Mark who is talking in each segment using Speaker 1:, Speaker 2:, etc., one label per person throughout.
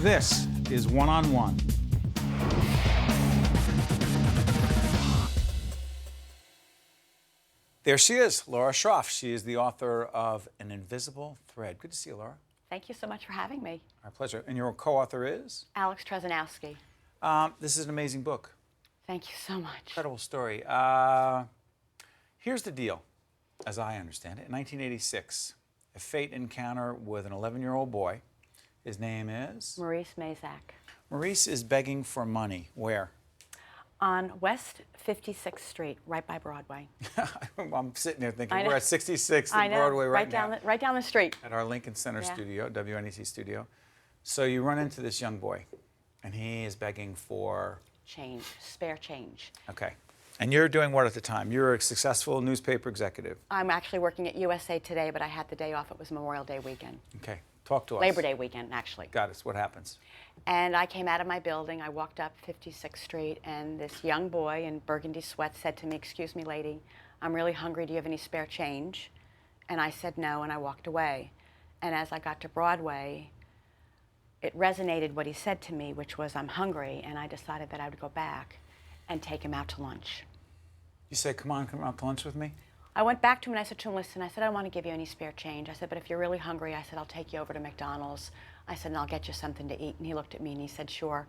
Speaker 1: This is One on One. There she is, Laura Schroff. She is the author of An Invisible Thread. Good to see you, Laura.
Speaker 2: Thank you so much for having me.
Speaker 1: Our pleasure. And your co-author is?
Speaker 2: Alex Trzanowski.
Speaker 1: This is an amazing book.
Speaker 2: Thank you so much.
Speaker 1: Incredible story. Here's the deal, as I understand it. In 1986, a fate encounter with an 11-year-old boy. His name is?
Speaker 2: Maurice Mazak.
Speaker 1: Maurice is begging for money. Where?
Speaker 2: On West 56th Street, right by Broadway.
Speaker 1: I'm sitting there thinking, we're at 66th and Broadway right now.
Speaker 2: Right down the street.
Speaker 1: At our Lincoln Center studio, WNEC studio. So you run into this young boy, and he is begging for?
Speaker 2: Change, spare change.
Speaker 1: Okay. And you're doing what at the time? You're a successful newspaper executive.
Speaker 2: I'm actually working at USA Today, but I had the day off. It was Memorial Day weekend.
Speaker 1: Okay. Talk to us.
Speaker 2: Labor Day weekend, actually.
Speaker 1: Got it. What happens?
Speaker 2: And I came out of my building. I walked up 56th Street, and this young boy in burgundy sweats said to me, "Excuse me, lady, I'm really hungry. Do you have any spare change?" And I said no, and I walked away. And as I got to Broadway, it resonated what he said to me, which was, "I'm hungry," and I decided that I would go back and take him out to lunch.
Speaker 1: You say, come out to lunch with me?
Speaker 2: I went back to him and I said to him, "Listen," I said, "I don't want to give you any spare change." I said, "But if you're really hungry," I said, "I'll take you over to McDonald's." I said, "And I'll get you something to eat." And he looked at me and he said, "Sure."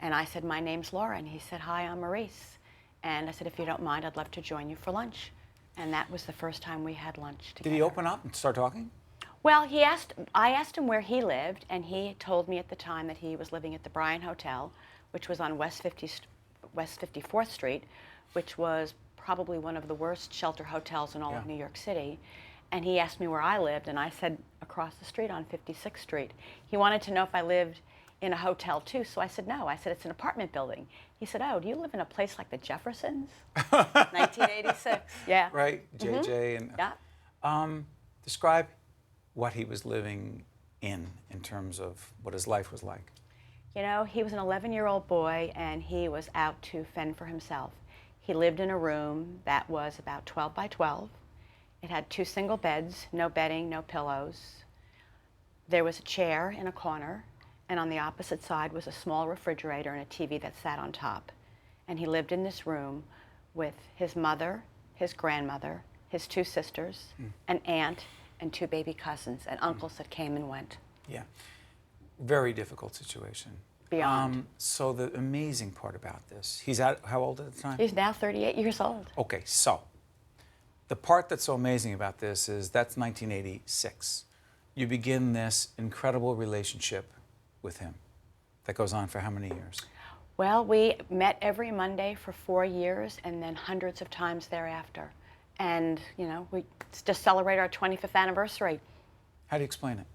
Speaker 2: And I said, "My name's Laura." And he said, "Hi, I'm Maurice." And I said, "If you don't mind, I'd love to join you for lunch." And that was the first time we had lunch together.
Speaker 1: Did he open up and start talking?
Speaker 2: Well, I asked him where he lived, and he told me at the time that he was living at the Bryan Hotel, which was on West 54th Street, which was probably one of the worst shelter hotels in all of New York City. And he asked me where I lived, and I said across the street on 56th Street. He wanted to know if I lived in a hotel too, so I said no. I said, "It's an apartment building." He said, "Oh, do you live in a place like the Jeffersons?" 1986, yeah.
Speaker 1: Right, JJ. And
Speaker 2: Yeah.
Speaker 1: describe what he was living in terms of what his life was like.
Speaker 2: You know, he was an 11-year-old boy, and he was out to fend for himself. He lived in a room that was about 12 by 12. It had 2 single beds, no bedding, no pillows. There was a chair in a corner, and on the opposite side was a small refrigerator and a TV that sat on top. And he lived in this room with his mother, his grandmother, his 2 sisters, an aunt, and 2 baby cousins, and uncles that came and went.
Speaker 1: Yeah. Very difficult situation.
Speaker 2: Beyond.
Speaker 1: So the amazing part about this, he's how old at the time?
Speaker 2: He's now 38 years old.
Speaker 1: Okay, so the part that's so amazing about this is that's 1986. You begin this incredible relationship with him that goes on for how many years?
Speaker 2: Well, we met every Monday for 4 years, and then hundreds of times thereafter. And, you know, we just celebrate our 25th anniversary.
Speaker 1: How do you explain it?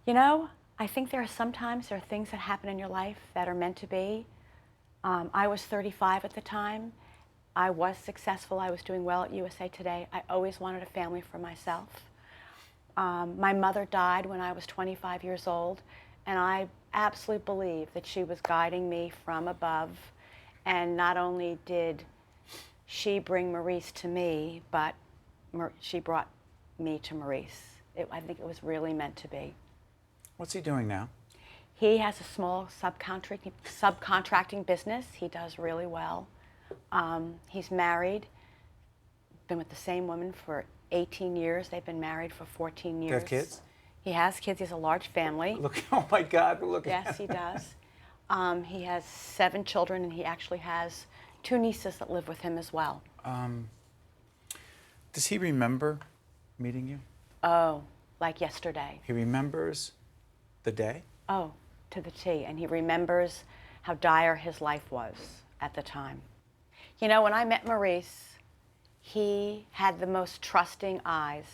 Speaker 2: You know, I think there are things that happen in your life that are meant to be. I was 35 at the time. I was successful. I was doing well at USA Today. I always wanted a family for myself. My mother died when I was 25 years old, and I absolutely believe that she was guiding me from above. And not only did she bring Maurice to me, but she brought me to Maurice. I think it was really meant to be.
Speaker 1: What's he doing now?
Speaker 2: He has a small subcontracting business. He does really well. He's married, been with the same woman for 18 years. They've been married for 14 years.
Speaker 1: They have kids?
Speaker 2: He has kids. He has a large family.
Speaker 1: Look, oh my God, look at
Speaker 2: Yes, he does. He has 7 children, and he actually has 2 nieces that live with him as well.
Speaker 1: Does he remember meeting you?
Speaker 2: Oh, like yesterday.
Speaker 1: He remembers the day?
Speaker 2: Oh, to the T. And he remembers how dire his life was at the time. You know, when I met Maurice, he had the most trusting eyes.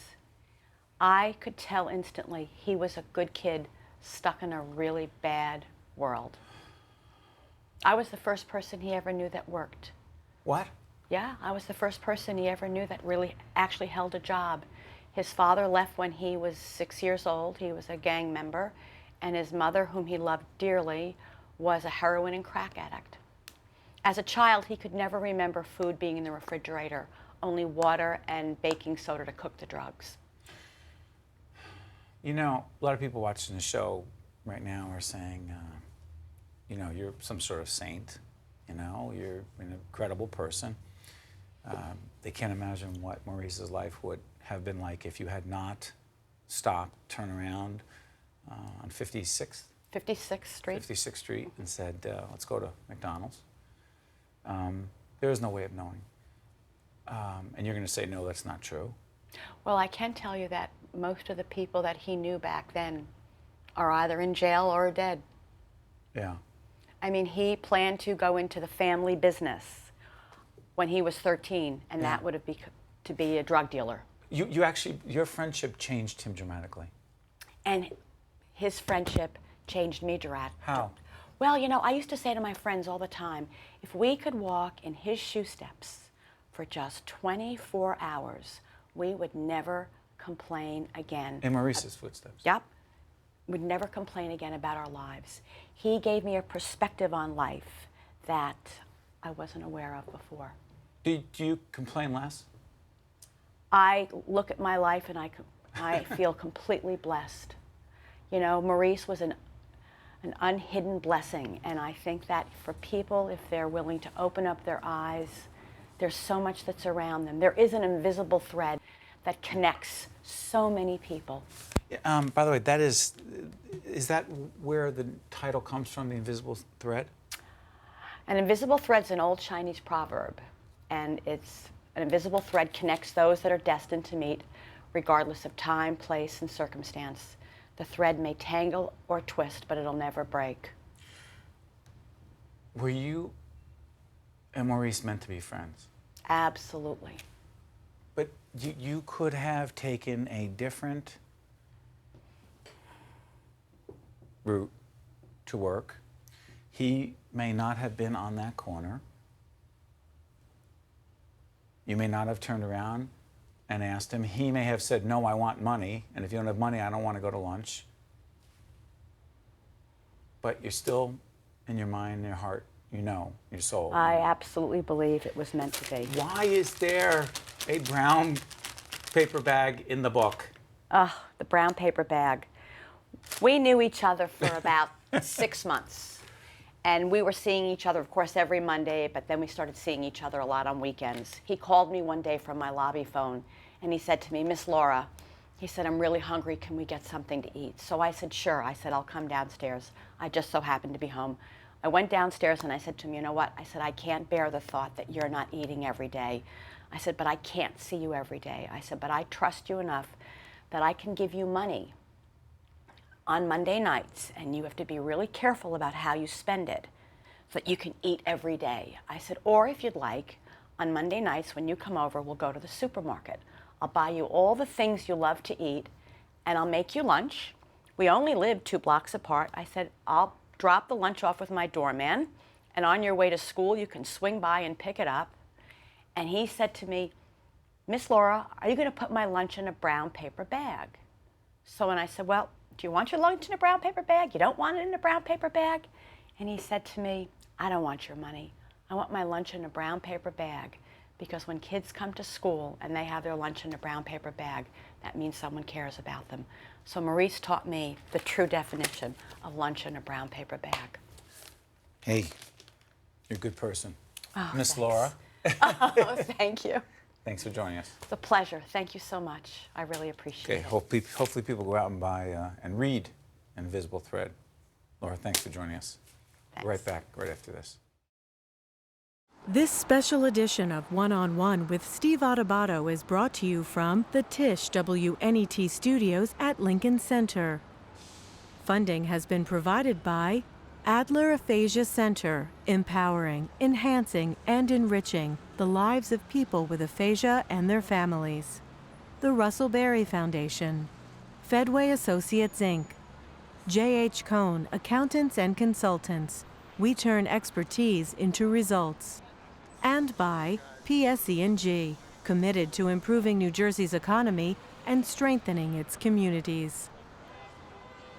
Speaker 2: I could tell instantly he was a good kid stuck in a really bad world. I was the first person he ever knew that worked.
Speaker 1: What?
Speaker 2: Yeah, I was the first person he ever knew that really actually held a job. His father left when he was 6 years old. He was a gang member. And his mother, whom he loved dearly, was a heroin and crack addict. As a child, he could never remember food being in the refrigerator, only water and baking soda to cook the drugs.
Speaker 1: You know, a lot of people watching the show right now are saying, you know, you're some sort of saint, you know, you're an incredible person. They can't imagine what Maurice's life would have been like if you had not stopped, turned around on 56th
Speaker 2: 56th Street.
Speaker 1: And said, let's go to McDonald's. There is no way of knowing. And you're going to say, no, that's not true.
Speaker 2: Well, I can tell you that most of the people that he knew back then are either in jail or dead.
Speaker 1: Yeah.
Speaker 2: I mean, he planned to go into the family business when he was 13, and
Speaker 1: Yeah.
Speaker 2: that would have to be a drug dealer.
Speaker 1: You actually, your friendship changed him dramatically.
Speaker 2: And his friendship changed me dramatically.
Speaker 1: How?
Speaker 2: Well, you know, I used to say to my friends all the time, if we could walk in his shoe steps for just 24 hours, we would never complain again.
Speaker 1: In Maurice's footsteps.
Speaker 2: Yep. Would never complain again about our lives. He gave me a perspective on life that I wasn't aware of before.
Speaker 1: Do you complain less?
Speaker 2: I look at my life and I feel completely blessed. You know, Maurice was an unhidden blessing, and I think that for people, if they're willing to open up their eyes, there's so much that's around them. There is an invisible thread that connects so many people.
Speaker 1: By the way, that is that where the title comes from, the invisible thread?
Speaker 2: An invisible thread's an old Chinese proverb, and it's an invisible thread connects those that are destined to meet, regardless of time, place, and circumstance. The thread may tangle or twist, but it'll never break.
Speaker 1: Were you and Maurice meant to be friends?
Speaker 2: Absolutely.
Speaker 1: But you could have taken a different route to work. He may not have been on that corner. You may not have turned around and asked him. He may have said, no, I want money, and if you don't have money, I don't want to go to lunch. But you're still, in your mind, your heart, you know, your soul.
Speaker 2: I absolutely believe it was meant to be.
Speaker 1: Why is there a brown paper bag in the book?
Speaker 2: The brown paper bag. We knew each other for about 6 months. And we were seeing each other, of course, every Monday, but then we started seeing each other a lot on weekends. He called me one day from my lobby phone, and he said to me, Miss Laura, he said, I'm really hungry. Can we get something to eat? So I said, sure. I said, I'll come downstairs. I just so happened to be home. I went downstairs, and I said to him, you know what? I said, I can't bear the thought that you're not eating every day. I said, but I can't see you every day. I said, but I trust you enough that I can give you money on Monday nights, and you have to be really careful about how you spend it so that you can eat every day. I said, or if you'd like, on Monday nights when you come over, we'll go to the supermarket. I'll buy you all the things you love to eat, and I'll make you lunch. We only live 2 blocks apart. I said, I'll drop the lunch off with my doorman, and on your way to school, you can swing by and pick it up. And he said to me, Miss Laura, are you going to put my lunch in a brown paper bag? So when I said, well, do you want your lunch in a brown paper bag? You don't want it in a brown paper bag? And he said to me, I don't want your money. I want my lunch in a brown paper bag, because when kids come to school and they have their lunch in a brown paper bag, that means someone cares about them. So Maurice taught me the true definition of lunch in a brown paper bag.
Speaker 1: Hey, you're a good person.
Speaker 2: Oh,
Speaker 1: Miss
Speaker 2: thanks.
Speaker 1: Laura.
Speaker 2: Oh, thank you.
Speaker 1: Thanks for joining us.
Speaker 2: It's a pleasure. Thank you so much. I really appreciate it.
Speaker 1: Hopefully people go out and buy and read Invisible Thread. Laura, thanks for joining us.
Speaker 2: Thanks.
Speaker 1: We're right back right after this.
Speaker 3: This special edition of One-on-One with Steve Adubato is brought to you from the Tisch WNET studios at Lincoln Center. Funding has been provided by Adler Aphasia Center, empowering, enhancing, and enriching the lives of people with aphasia and their families. The Russell Berry Foundation, Fedway Associates, Inc., J.H. Cohn, Accountants and Consultants. We turn expertise into results. And by PSE&G, committed to improving New Jersey's economy and strengthening its communities.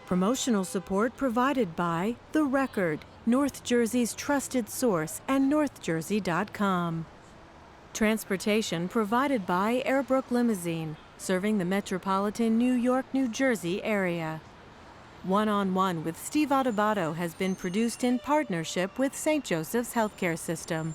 Speaker 3: Promotional support provided by The Record, North Jersey's trusted source, and NorthJersey.com. Transportation provided by Airbrook Limousine, serving the metropolitan New York, New Jersey area. One on One with Steve Adubato has been produced in partnership with St. Joseph's Healthcare System.